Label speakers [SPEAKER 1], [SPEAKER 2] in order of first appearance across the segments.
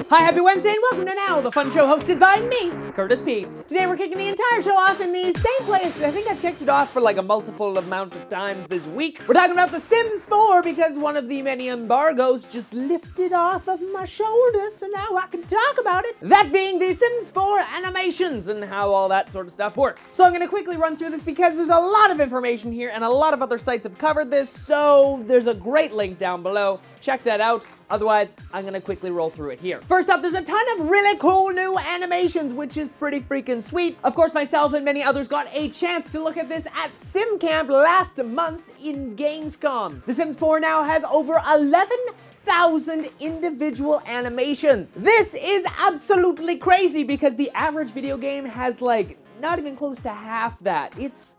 [SPEAKER 1] Hi, happy Wednesday, and welcome to Now, the fun show hosted by me, Curtis P. Today we're kicking the entire show off in the same place. I think I've kicked it off for like a multiple amount of times this week. We're talking about The Sims 4 because one of the many embargoes just lifted off of my shoulders, so now I can talk about it. That being The Sims 4 animations and how all that sort of stuff works. So I'm going to quickly run through this because there's a lot of information here and a lot of other sites have covered this, so there's a great link down below. Check that out. Otherwise, I'm gonna quickly roll through it here. First up, there's a ton of really cool new animations, which is pretty freaking sweet. Of course, myself and many others got a chance to look at this at Sim Camp last month in Gamescom. The Sims 4 now has over 11,000 individual animations. This is absolutely crazy because the average video game has like not even close to half that. It's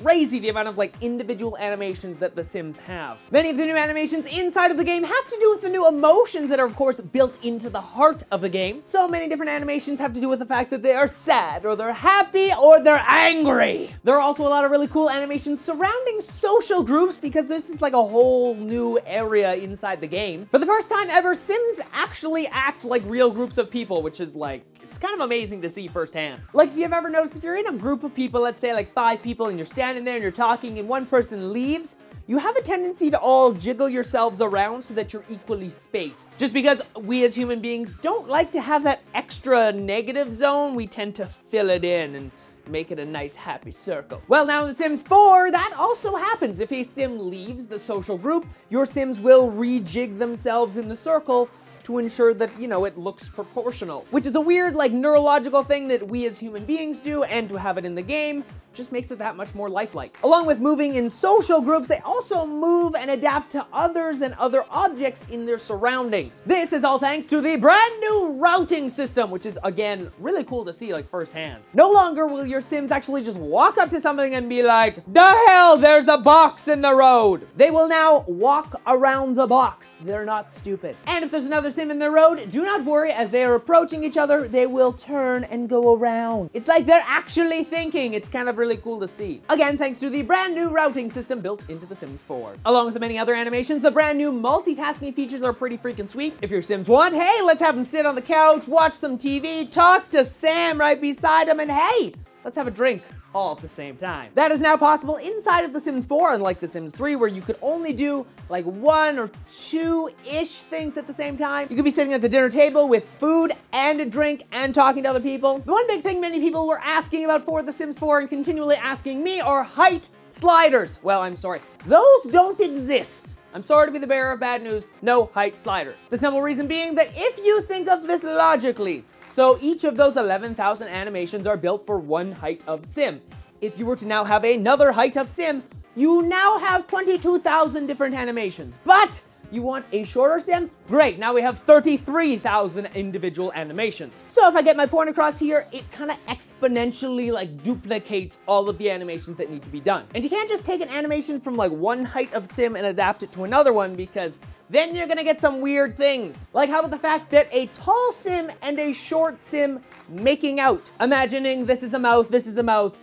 [SPEAKER 1] crazy the amount of like individual animations that The Sims have. Many of the new animations inside of the game have to do with the new emotions that are of course built into the heart of the game. So many different animations have to do with the fact that they are sad or they're happy or they're angry. There are also a lot of really cool animations surrounding social groups because this is like a whole new area inside the game. For the first time ever, Sims actually act like real groups of people, which is like, it's kind of amazing to see firsthand. Like if you've ever noticed, if you're in a group of people, let's say like 5 people, and you're standing there and you're talking and one person leaves, you have a tendency to all jiggle yourselves around so that you're equally spaced. Just because we as human beings don't like to have that extra negative zone, we tend to fill it in and make it a nice happy circle. Well, now in The Sims 4, that also happens. If a sim leaves the social group, your sims will rejig themselves in the circle to ensure that, you know, it looks proportional. Which is a weird, like, neurological thing that we as human beings do, and to have it in the game just makes it that much more lifelike. Along with moving in social groups, they also move and adapt to others and other objects in their surroundings. This is all thanks to the brand new routing system, which is, again, really cool to see, like, firsthand. No longer will your sims actually just walk up to something and be like, "The hell, there's a box in the road!" They will now walk around the box. They're not stupid. And if there's another sim in the road, do not worry, as they are approaching each other, they will turn and go around. It's like they're actually thinking. It's kind of really cool to see. Again, thanks to the brand new routing system built into The Sims 4. Along with the many other animations, the brand new multitasking features are pretty freaking sweet. If your sims want, hey, let's have them sit on the couch, watch some TV, talk to Sam right beside them, and hey, let's have a drink all at the same time. That is now possible inside of The Sims 4, unlike The Sims 3, where you could only do like 1 or 2-ish things at the same time. You could be sitting at the dinner table with food and a drink and talking to other people. The one big thing many people were asking about for The Sims 4 and continually asking me are height sliders. Well, I'm sorry, those don't exist. I'm sorry to be the bearer of bad news, no height sliders. The simple reason being that if you think of this logically, so each of those 11,000 animations are built for one height of sim. If you were to now have another height of sim, you now have 22,000 different animations. But you want a shorter sim? Great, now we have 33,000 individual animations. So if I get my point across here, it kind of exponentially like duplicates all of the animations that need to be done. And you can't just take an animation from like one height of sim and adapt it to another one, because then you're gonna get some weird things. Like how about the fact that a tall sim and a short sim making out? Imagining this is a mouth, this is a mouth.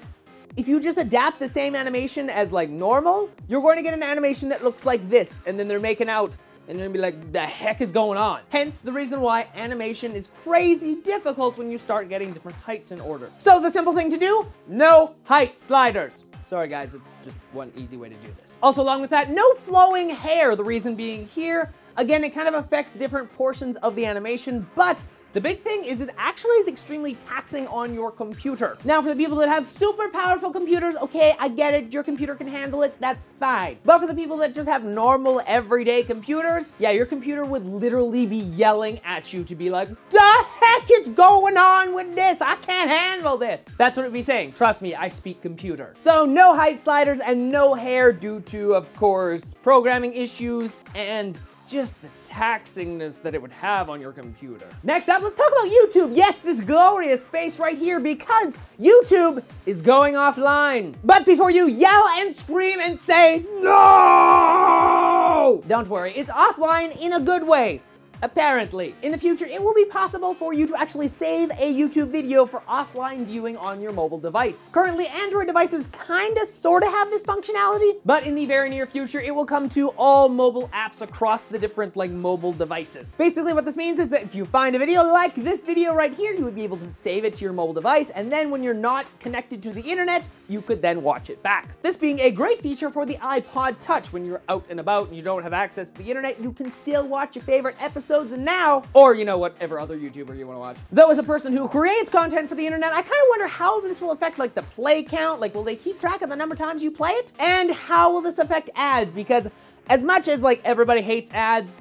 [SPEAKER 1] If you just adapt the same animation as like normal, you're going to get an animation that looks like this, and then they're making out, and you're gonna be like, the heck is going on? Hence the reason why animation is crazy difficult when you start getting different heights in order. So the simple thing to do, no height sliders. Sorry guys, it's just one easy way to do this. Also along with that, no flowing hair. The reason being here, again, it kind of affects different portions of the animation, but the big thing is it actually is extremely taxing on your computer. Now, for the people that have super powerful computers, okay, I get it, your computer can handle it, that's fine. But for the people that just have normal, everyday computers, yeah, your computer would literally be yelling at you to be like, the heck is going on with this? I can't handle this. That's what it'd be saying. Trust me, I speak computer. So no height sliders and no hair due to, of course, programming issues and just the taxingness that it would have on your computer. Next up, let's talk about YouTube. Yes, this glorious space right here, because YouTube is going offline. But before you yell and scream and say, no! Don't worry, it's offline in a good way. apparently. In the future, it will be possible for you to actually save a YouTube video for offline viewing on your mobile device. Currently, Android devices kinda sorta have this functionality, but in the very near future, it will come to all mobile apps across the different mobile devices. Basically what this means is that if you find a video like this video right here, you would be able to save it to your mobile device, and then when you're not connected to the internet, you could then watch it back. This being a great feature for the iPod Touch. When you're out and about and you don't have access to the internet, you can still watch your favorite episodes now, or whatever other YouTuber you want to watch. Though as a person who creates content for the internet, I kind of wonder how this will affect the play count. Will they keep track of the number of times you play it? And how will this affect ads? Because as much as everybody hates ads,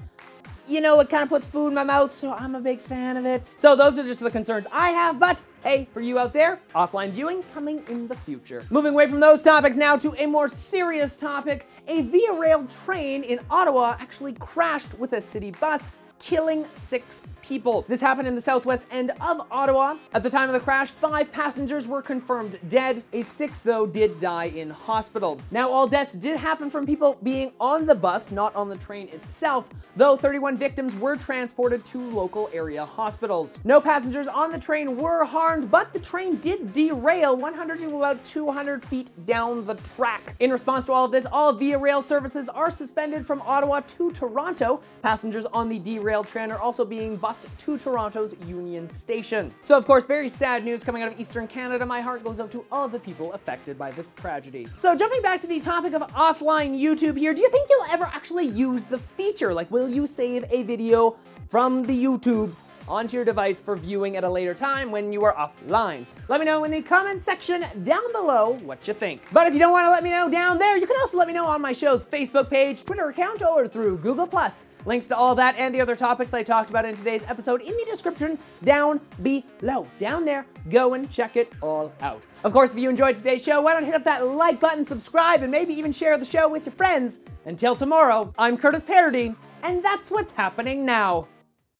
[SPEAKER 1] it kind of puts food in my mouth, so I'm a big fan of it. So those are just the concerns I have, but hey, for you out there, offline viewing coming in the future. Moving away from those topics now to a more serious topic. A Via Rail train in Ottawa actually crashed with a city bus, killing 6 people. This happened in the southwest end of Ottawa. At the time of the crash, 5 passengers were confirmed dead. A 6th, though, did die in hospital. Now, all deaths did happen from people being on the bus, not on the train itself, though 31 victims were transported to local area hospitals. No passengers on the train were harmed, but the train did derail 100 to about 200 feet down the track. In response to all of this, all Via Rail services are suspended from Ottawa to Toronto. Passengers on the derailed train are also being bused to Toronto's Union Station. So of course, very sad news coming out of Eastern Canada. My heart goes out to all the people affected by this tragedy. So jumping back to the topic of offline YouTube here, do you think you'll ever actually use the feature? Will you save a video from the YouTubes onto your device for viewing at a later time when you are offline? Let me know in the comment section down below what you think. But if you don't want to let me know down there, you can also let me know on my show's Facebook page, Twitter account, or through Google+. Links to all that and the other topics I talked about in today's episode in the description down below. Down there, go and check it all out. Of course, if you enjoyed today's show, why don't hit up that like button, subscribe, and maybe even share the show with your friends. Until tomorrow, I'm Curtis Parody, and that's what's happening now.